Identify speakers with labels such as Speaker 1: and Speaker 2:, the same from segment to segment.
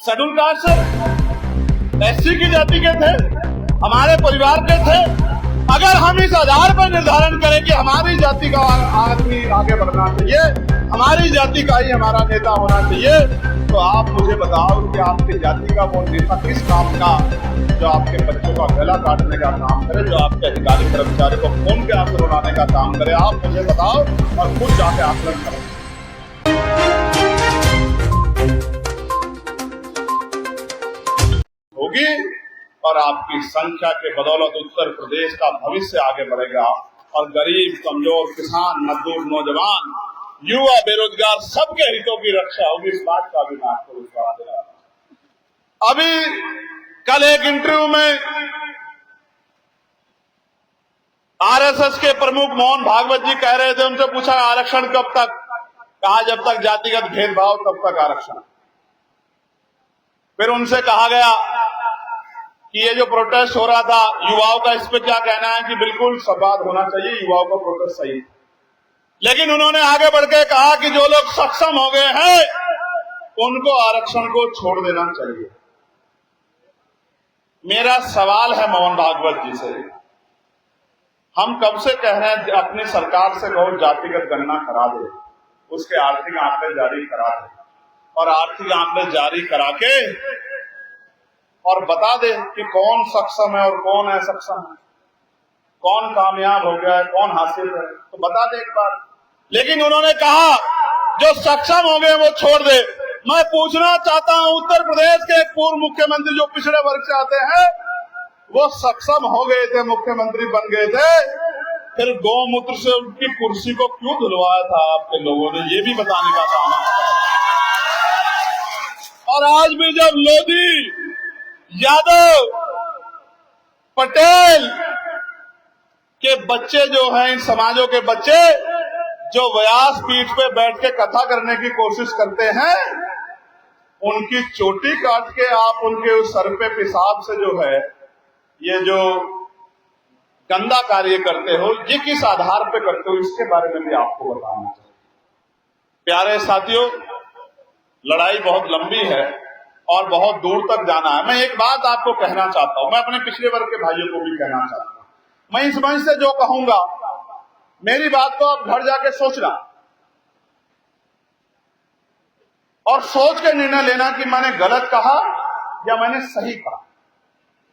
Speaker 1: Schedule caste से SC की जाति के थे, हमारे परिवार के थे। अगर हम इस आधार पर निर्धारण करें कि हमारी जाति का आदमी आगे बढ़ना चाहिए, हमारी जाति का ही हमारा नेता होना चाहिए, तो आप मुझे बताओ कि आपकी जाति का वो नेता किस काम का, जो आपके बच्चों का गला काटने का काम करे, जो आपके अधिकारी कर्मचारी को खून के आंसू रुलाने का काम करे। आप मुझे बताओ और खुद जाके आकलन करो। होगी और आपकी संख्या के बदौलत उत्तर प्रदेश का भविष्य आगे बढ़ेगा और गरीब, कमजोर, किसान, मजदूर, नौजवान, युवा, बेरोजगार सबके हितों की रक्षा होगी। इस बात का भी मैं आपको विश्वास दिला रहा हूं। अभी कल एक इंटरव्यू में आरएसएस के प्रमुख मोहन भागवत जी कह रहे थे, उनसे पूछा आरक्षण कब तक, कहा जब तक जातिगत भेदभाव तब तक आरक्षण। फिर उनसे कहा गया कि ये जो प्रोटेस्ट हो रहा था युवाओं का, इस पे क्या कहना है कि बिल्कुल संवाद होना चाहिए, युवाओं का प्रोटेस्ट सही। लेकिन उन्होंने आगे बढ़ के कहा कि जो लोग सक्षम हो गए हैं उनको आरक्षण को छोड़ देना चाहिए। मेरा सवाल है मोहन भागवत जी से, हम कब से कह रहे हैं अपनी सरकार से कहो जातिगत गणना करा दे, उसके आर्थिक आंकड़े जारी करा दे और आर्थिक आंकड़े जारी करा के और बता दे कि कौन सक्षम है और कौन असक्षम है, कौन कामयाब हो गया है, कौन हासिल है, तो बता दे एक बार। लेकिन उन्होंने कहा जो सक्षम हो गए वो छोड़ दे। मैं पूछना चाहता हूं, उत्तर प्रदेश के एक पूर्व मुख्यमंत्री जो पिछड़े वर्ग से आते हैं, वो सक्षम हो गए थे, मुख्यमंत्री बन गए थे, फिर गौमूत्र से उनकी कुर्सी को क्यों धुलवाया था आपके लोगों ने, ये भी बताने का काम है। और आज भी जब लोधी, यादव, पटेल के बच्चे जो हैं, इन समाजों के बच्चे जो व्यास पीठ पे बैठ के कथा करने की कोशिश करते हैं, उनकी चोटी काट के आप उनके उस सर पे पेशाब से जो है ये जो गंदा कार्य करते हो, ये किस आधार पे करते हो, इसके बारे में भी आपको बताना चाहिए। प्यारे साथियों, लड़ाई बहुत लंबी है और बहुत दूर तक जाना है। मैं एक बात आपको कहना चाहता हूं, मैं अपने पिछले वर्ग के भाइयों को भी कहना चाहता हूं, मैं इस मंच से जो कहूंगा मेरी बात को आप घर जाके सोचना और सोच के निर्णय लेना कि मैंने गलत कहा या मैंने सही कहा।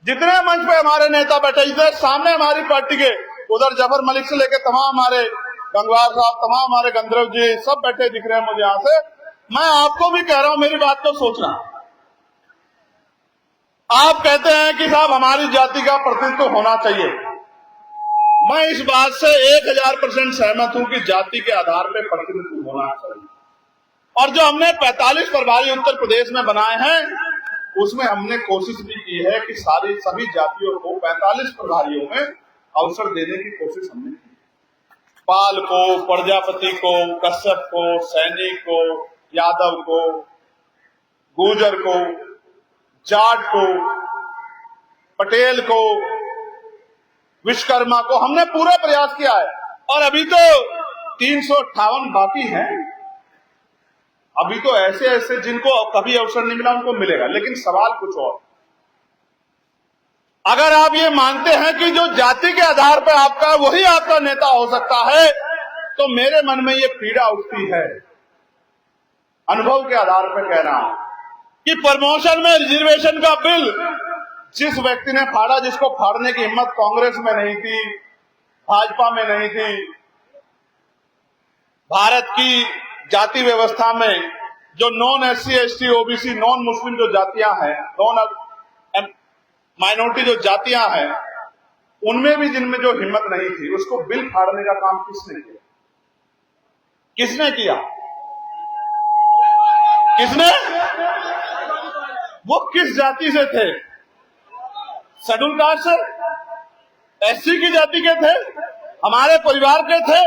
Speaker 1: जितने मंच पे हमारे नेता बैठे, इधर सामने हमारी पार्टी के, उधर जफर मलिक से लेकर तमाम हमारे गंगवार साहब, तमाम हमारे गंधर्व जी सब बैठे दिख रहे हैं मुझे यहां से। मैं आपको भी कह रहा हूं, मेरी बात को सोचना। आप कहते हैं कि साहब हमारी जाति का प्रतिनिधित्व होना चाहिए, मैं इस बात से 1000% सहमत हूं कि जाति के आधार पर प्रतिनिधित्व होना चाहिए। और जो हमने 45 प्रभारी उत्तर प्रदेश में बनाए हैं, उसमें हमने कोशिश भी की है कि सभी जातियों को 45 प्रभारियों में अवसर देने की कोशिश हमने की। पाल को, प्रजापति को, कश्यप को, सैनिक को, यादव को, गुर्जर को, जाट को, पटेल को, विश्वकर्मा को, हमने पूरा प्रयास किया है। और अभी तो 358 बाकी हैं। अभी तो ऐसे ऐसे जिनको कभी अवसर नहीं मिला उनको मिलेगा। लेकिन सवाल कुछ और, अगर आप ये मानते हैं कि जो जाति के आधार पर आपका वही आपका नेता हो सकता है, तो मेरे मन में ये पीड़ा उठती है, अनुभव के आधार पर कह रहा हूं कि प्रमोशन में रिजर्वेशन का बिल जिस व्यक्ति ने फाड़ा, जिसको फाड़ने की हिम्मत कांग्रेस में नहीं थी, भाजपा में नहीं थी, भारत की जाति व्यवस्था में जो non SC ST OBC non Muslim जो जातियां हैं, नॉन माइनॉरिटी जो जातियां हैं, उनमें भी जिनमें जो हिम्मत नहीं थी, उसको बिल फाड़ने का काम किसने किया? किसने किया? किसने? वो किस जाति से थे? शेड्यूल कास्ट से, एससी की जाति के थे, हमारे परिवार के थे।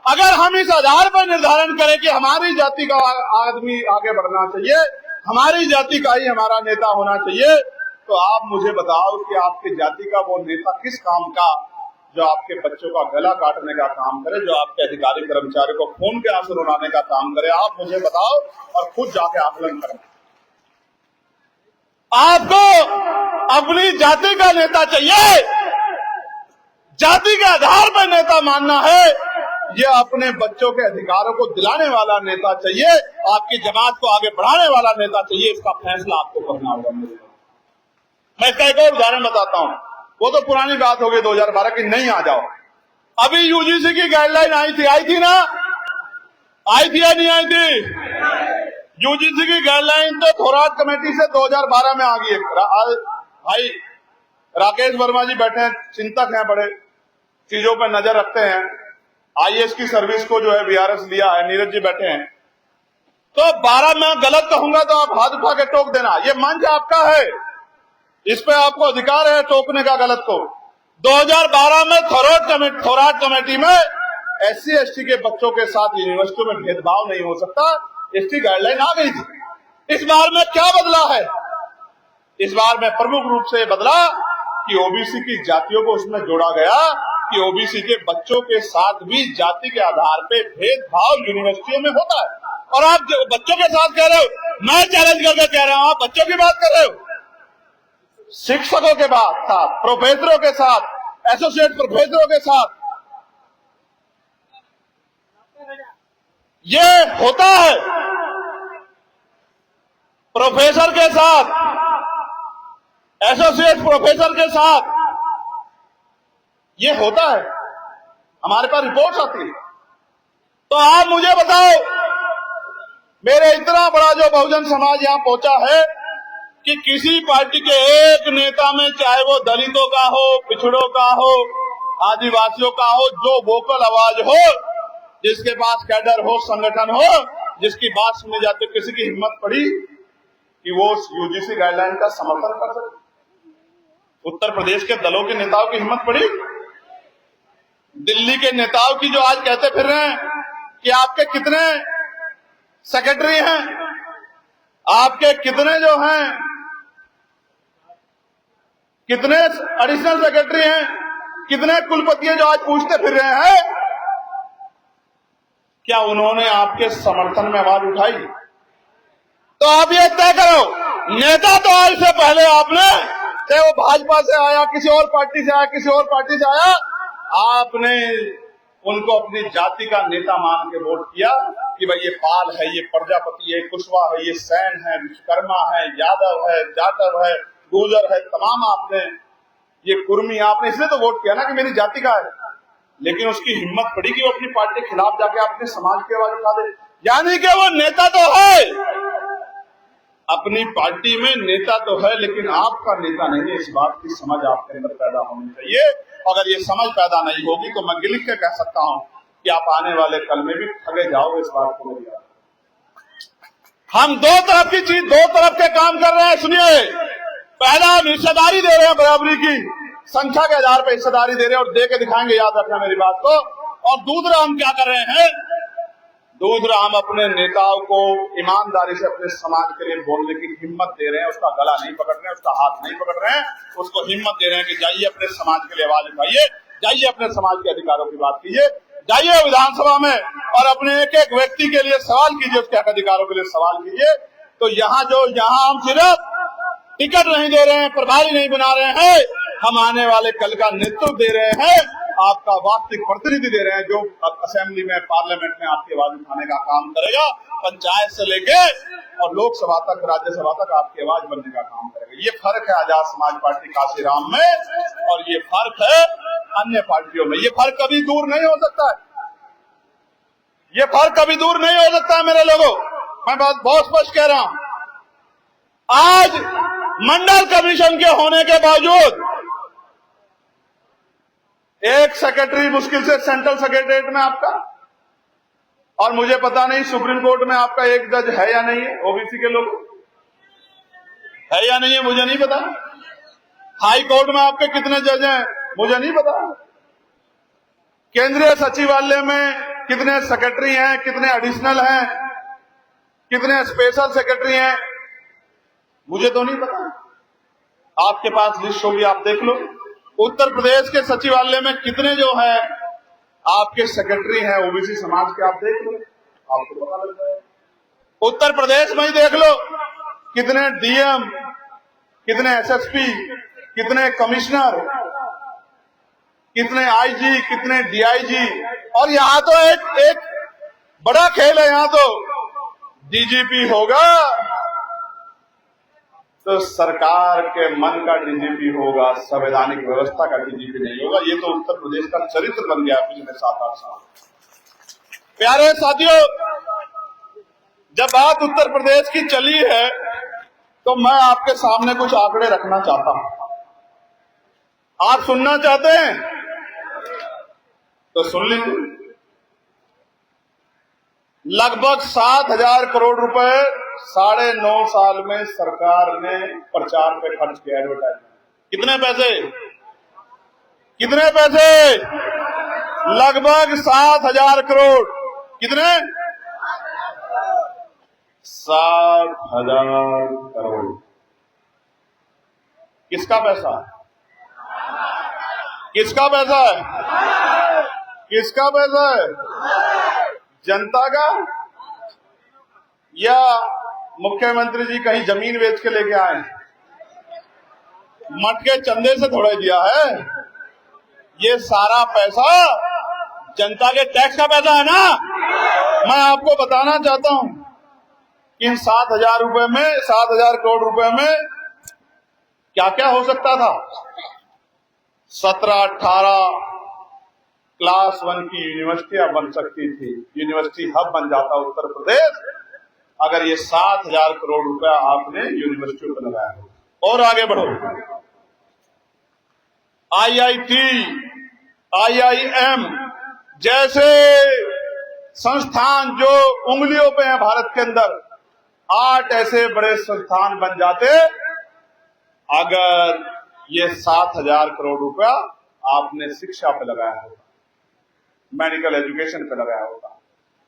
Speaker 1: अगर हम इस आधार पर निर्धारण करें कि हमारी जाति का आदमी आगे बढ़ना चाहिए, हमारी जाति का ही हमारा नेता होना चाहिए, तो आप मुझे बताओ कि आपकी जाति का वो नेता किस काम का, जो आपके बच्चों का गला काटने का काम करे, जो आपके अधिकारी कर्मचारी को खून के आंसू रुलाने का काम करे। आप मुझे बताओ और खुद जाके आकलन करें। आपको अपनी जाति का नेता चाहिए, जाति के आधार पर नेता मानना है, ये अपने बच्चों के अधिकारों को दिलाने वाला नेता चाहिए, आपकी जमात को आगे बढ़ाने वाला नेता चाहिए। इसका फैसला आपको करना होगा। मैं इसका एक और उदाहरण बताता हूं। वो तो पुरानी बात हो गई 2012 की, नहीं आ जाओ। अभी यूजीसी की गाइडलाइन आई थी ना, आई थी या नहीं आई थी? यूजीसी की गाइडलाइन तो थोराट कमेटी से 2012 में आ गई। भाई राकेश वर्मा जी बैठे हैं, चिंतक हैं, बड़े चीजों पर नजर रखते हैं, आईएएस की सर्विस को जो है बीआरएस लिया है, नीरज जी बैठे हैं। तो 12 में गलत कहूंगा तो आप हाथ उठा के टोक देना, ये मंच आपका है, इस पे आपको अधिकार है टोकने का गलत को। 2012 में थोराट कमेटी में SC ST के बच्चों के साथ यूनिवर्सिटियों में भेदभाव नहीं हो सकता, ST गाइडलाइन आ गई थी। इस बार में क्या बदला है? इस बार में प्रमुख रूप से बदला कि ओबीसी की जातियों को उसमें जोड़ा गया कि ओबीसी के बच्चों के साथ भी जाति के आधार पे भेदभाव यूनिवर्सिटियों में होता है। और आप जो बच्चों के साथ कह रहे हो, मैं चैलेंज करके कह रहा हूं, आप बच्चों की बात कर रहे हो, शिक्षकों के साथ, प्रोफेसरों के साथ, एसोसिएट प्रोफेसरों के साथ ये होता है, प्रोफेसर के साथ, एसोसिएट प्रोफेसर के साथ ये होता है। हमारे पास रिपोर्ट्स आती है। तो आप मुझे बताओ, मेरे इतना बड़ा जो बहुजन समाज यहां पहुंचा है कि किसी पार्टी के एक नेता में, चाहे वो दलितों का हो, पिछड़ों का हो, आदिवासियों का हो, जो वोकल आवाज हो, जिसके पास कैडर हो, संगठन हो, जिसकी बात सुनी जाती, किसी की हिम्मत पड़ी कि वो यूजीसी गाइडलाइन का समर्थन कर सके? उत्तर प्रदेश के दलों के नेताओं की हिम्मत पड़ी? दिल्ली के नेताओं की जो आज कहते फिर रहे हैं कि आपके कितने सेक्रेटरी हैं, आपके कितने जो हैं, कितने एडिशनल सेक्रेटरी हैं, कितने कुलपति जो आज पूछते फिर रहे हैं, क्या उन्होंने आपके समर्थन में आवाज उठाई? तो आप ये तय करो, नेता तो आज से पहले आपने, चाहे वो भाजपा से आया, किसी और पार्टी से आया, किसी और पार्टी से आया, आपने उनको अपनी जाति का नेता मान के वोट किया कि भाई ये पाल है, ये प्रजापति है, कुशवाहा है, ये सैन है, विश्वकर्मा है, यादव है, जाटव है, गुर्जर है, तमाम आपने, ये कुर्मी, आपने इसलिए तो वोट किया ना कि मेरी जाति का है। लेकिन उसकी हिम्मत पड़ी कि वो अपनी पार्टी के खिलाफ जाके अपने समाज की आवाज उठा दे। यानी कि वो नेता तो है, अपनी पार्टी में नेता तो है, लेकिन आपका नेता नहीं है। इस बात की समझ आपके अंदर पैदा होनी चाहिए। अगर ये समझ पैदा नहीं होगी तो मैं लिख के कह सकता हूं कि आप आने वाले कल में भी ठगे जाओगे। इस बात को मेरी, हम दो तरफ की चीज, दो तरफ के काम कर रहे हैं। सुनिए, पहला हम हिस्सेदारी दे रहे हैं, बराबरी की संख्या के आधार पर हिस्सेदारी दे रहे हैं और दे के दिखाएंगे, याद रखना मेरी बात को। और दूसरा हम क्या कर रहे हैं, दूसरा हम अपने नेताओं को ईमानदारी से अपने समाज के लिए बोलने की हिम्मत दे रहे हैं। उसका गला नहीं पकड़ रहे हैं, उसका हाथ नहीं पकड़ रहे हैं, उसको हिम्मत दे रहे हैं कि जाइए अपने समाज के लिए आवाज उठाइए, जाइए अपने समाज के अधिकारों की बात कीजिए, जाइए विधानसभा में और अपने एक एक व्यक्ति के लिए सवाल कीजिए, उसके हक अधिकारों के लिए सवाल कीजिए। तो यहाँ हम सिर्फ टिकट नहीं दे रहे हैं, प्रभारी नहीं बना रहे हैं, हम आने वाले कल का नेतृत्व दे रहे हैं, आपका वास्तविक प्रतिनिधि दे रहे हैं, जो असेंबली में, पार्लियामेंट में आपकी आवाज उठाने का काम करेगा, पंचायत से लेके और लोकसभा तक, राज्यसभा तक आपकी आवाज बनने का काम करेगा। ये फर्क है आजाद समाज पार्टी काशीराम में और ये फर्क है अन्य पार्टियों में। ये फर्क कभी दूर नहीं हो सकता है, ये फर्क कभी दूर नहीं हो सकता है मेरे लोगों। मैं बात बहुत स्पष्ट कह रहा हूं। आज मंडल कमीशन के होने के बावजूद एक सेक्रेटरी मुश्किल से सेंट्रल सेक्रेटरीट में आपका, और मुझे पता नहीं सुप्रीम कोर्ट में आपका एक जज है या नहीं है, ओबीसी के लोग है या नहीं है मुझे नहीं पता। हाई कोर्ट में आपके कितने जज हैं मुझे नहीं पता। केंद्रीय सचिवालय में कितने सेक्रेटरी हैं, कितने एडिशनल हैं, कितने स्पेशल सेक्रेटरी हैं, मुझे तो नहीं पता। आपके पास लिस्ट होगी, आप देख लो। उत्तर प्रदेश के सचिवालय में कितने जो है आपके सेक्रेटरी हैं ओबीसी समाज के, आप देख लो, आपको पता लग जाएगा। उत्तर प्रदेश में ही देख लो कितने डीएम, कितने एसएसपी, कितने कमिश्नर, कितने आईजी, कितने डीआईजी, और यहां तो एक बड़ा खेल है। यहां तो डीजीपी होगा तो सरकार के मन का डीजीपी होगा, संवैधानिक व्यवस्था का डीजीपी नहीं होगा। ये तो उत्तर प्रदेश का चरित्र बन गया पिछले 7-8 साल। प्यारे साथियों, जब बात उत्तर प्रदेश की चली है तो मैं आपके सामने कुछ आंकड़े रखना चाहता हूं। आप सुनना चाहते हैं तो सुन लीजिए। लगभग 7,000 करोड़ रुपए 9.5 साल में सरकार ने प्रचार पे खर्च किया, एडवर्टाइजमेंट। कितने पैसे? कितने पैसे? लगभग 7,000 करोड़। कितने? 7,000 करोड़। किसका पैसा? किसका पैसा है? किसका पैसा है? जनता का? या मुख्यमंत्री जी कहीं जमीन बेच के लेके आए? मठ के चंदे से थोड़ा दिया है। ये सारा पैसा जनता के टैक्स का पैसा है ना। मैं आपको बताना चाहता हूं कि इन 7,000 रुपए में, 7,000 करोड़ रुपए में क्या क्या हो सकता था। 17-18 क्लास 1 की यूनिवर्सिटियां बन सकती थी। यूनिवर्सिटी हब बन जाता उत्तर प्रदेश अगर ये 7,000 करोड़ रुपया आपने यूनिवर्सिटियों पर लगाया हो। और आगे बढ़ो, आईआईटी, आईआईएम जैसे संस्थान जो उंगलियों पे हैं भारत के अंदर, 8 ऐसे बड़े संस्थान बन जाते अगर ये 7,000 करोड़ रुपया आपने शिक्षा पे लगाया होगा, मेडिकल एजुकेशन पे लगाया होगा।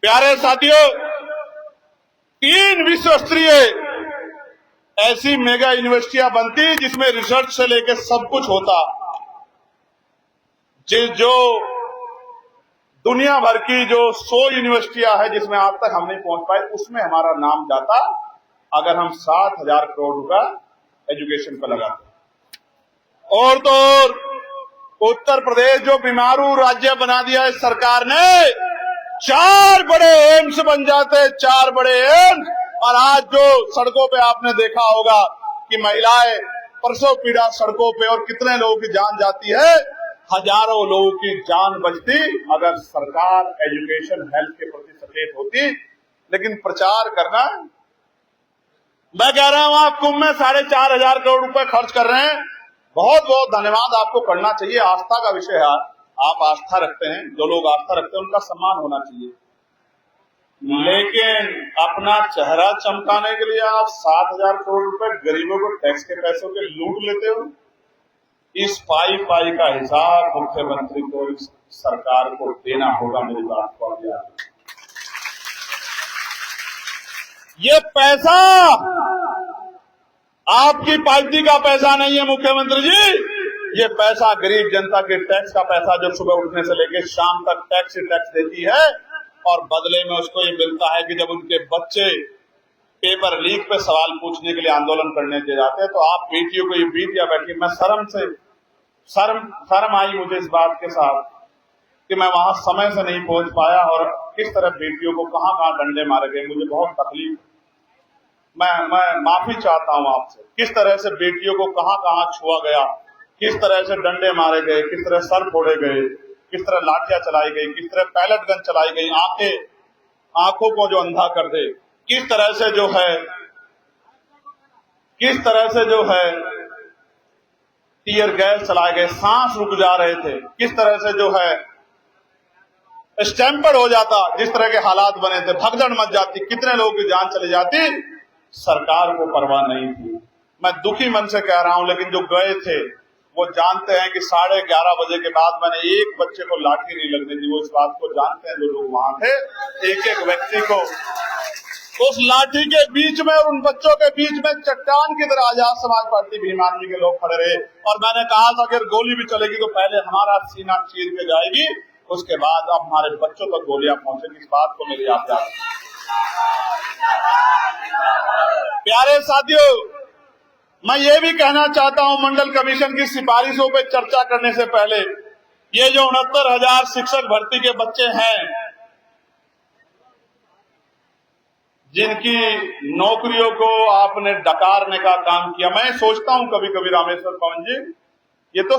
Speaker 1: प्यारे साथियों, 3 विश्व स्तरीय ऐसी मेगा यूनिवर्सिटियां बनती जिसमें रिसर्च से लेकर सब कुछ होता। जो दुनिया भर की जो 100 यूनिवर्सिटियां हैं जिसमें आज तक हम नहीं पहुंच पाए, उसमें हमारा नाम जाता अगर हम 7,000 करोड़ रुपया एजुकेशन पर लगाते। और तो और उत्तर प्रदेश जो बीमारू राज्य बना दिया है सरकार ने, 4 बड़े एम्स बन जाते, 4 बड़े एम्स। और आज जो सड़कों पे आपने देखा होगा कि महिलाएं प्रसव पीड़ा सड़कों पे, और कितने लोगों की जान जाती है, हजारों लोगों की जान बचती अगर सरकार एजुकेशन हेल्थ के प्रति सचेत होती। लेकिन प्रचार करना, मैं कह रहा हूं आप कुंभ में 4,500 करोड़ रुपए खर्च कर रहे हैं, बहुत बहुत धन्यवाद आपको करना चाहिए। आस्था का विषय है, आप आस्था रखते हैं, जो लोग आस्था रखते हैं उनका सम्मान होना चाहिए। लेकिन अपना चेहरा चमकाने के लिए आप 7,000 करोड़ रुपए गरीबों को टैक्स के पैसों के लूट लेते हो। इस पाई का हिसाब मुख्यमंत्री को, इस सरकार को देना होगा। मेरी बात को आप याद, ये पैसा आपकी पार्टी का पैसा नहीं है मुख्यमंत्री जी, ये पैसा गरीब जनता के टैक्स का पैसा, जो सुबह उठने से लेकर शाम तक टैक्स ही टैक्स देती है, और बदले में उसको ये मिलता है कि जब उनके बच्चे पेपर लीक पे सवाल पूछने के लिए आंदोलन करने के जाते हैं तो आप बेटियों को ये बीत या बैठी। मैं शर्म आई मुझे इस बात के साथ कि मैं वहां समय से नहीं पहुंच पाया, और किस तरह बेटियों को कहां डंडे मारे गए, मुझे बहुत तकलीफ। मैं माफी चाहता हूं आपसे। किस तरह से बेटियों को कहां छुआ गया, किस तरह से डंडे मारे गए, किस तरह सर फोड़े गए, किस तरह लाठियां चलाई गई, किस तरह पैलेट गन चलाई गई, आंखों को जो अंधा कर दे, किस तरह से जो है टीयर गैस चलाए गए, सांस रुक जा रहे थे, किस तरह से जो है स्टैंपर्ड हो जाता, जिस तरह के हालात बने थे, भगदड़ मच जाती, कितने लोगों की जान चली जाती, सरकार को परवाह नहीं थी। मैं दुखी मन से कह रहा हूं, लेकिन जो गए थे वो जानते हैं कि 11:30 बजे के बाद मैंने एक बच्चे को लाठी नहीं लगने दी। वो इस बात को जानते हैं जो लोग वहां थे, एक व्यक्ति को उस लाठी के बीच में और उन बच्चों के बीच में चट्टान की तरह आजाद समाज पार्टी भीम आर्मी के लोग खड़े रहे। और मैंने कहा था अगर गोली भी चलेगी तो पहले हमारा सीना चीर के जाएगी, उसके बाद अब हमारे बच्चों तक गोलियां पहुंचेगी। इस बात को मेरी याद है। प्यारे साथियों, मैं ये भी कहना चाहता हूं, मंडल कमीशन की सिफारिशों पे चर्चा करने से पहले ये जो 69,000 शिक्षक भर्ती के बच्चे हैं जिनकी नौकरियों को आपने डकारने का काम किया, मैं सोचता हूं कभी कभी रामेश्वर पवन जी, ये तो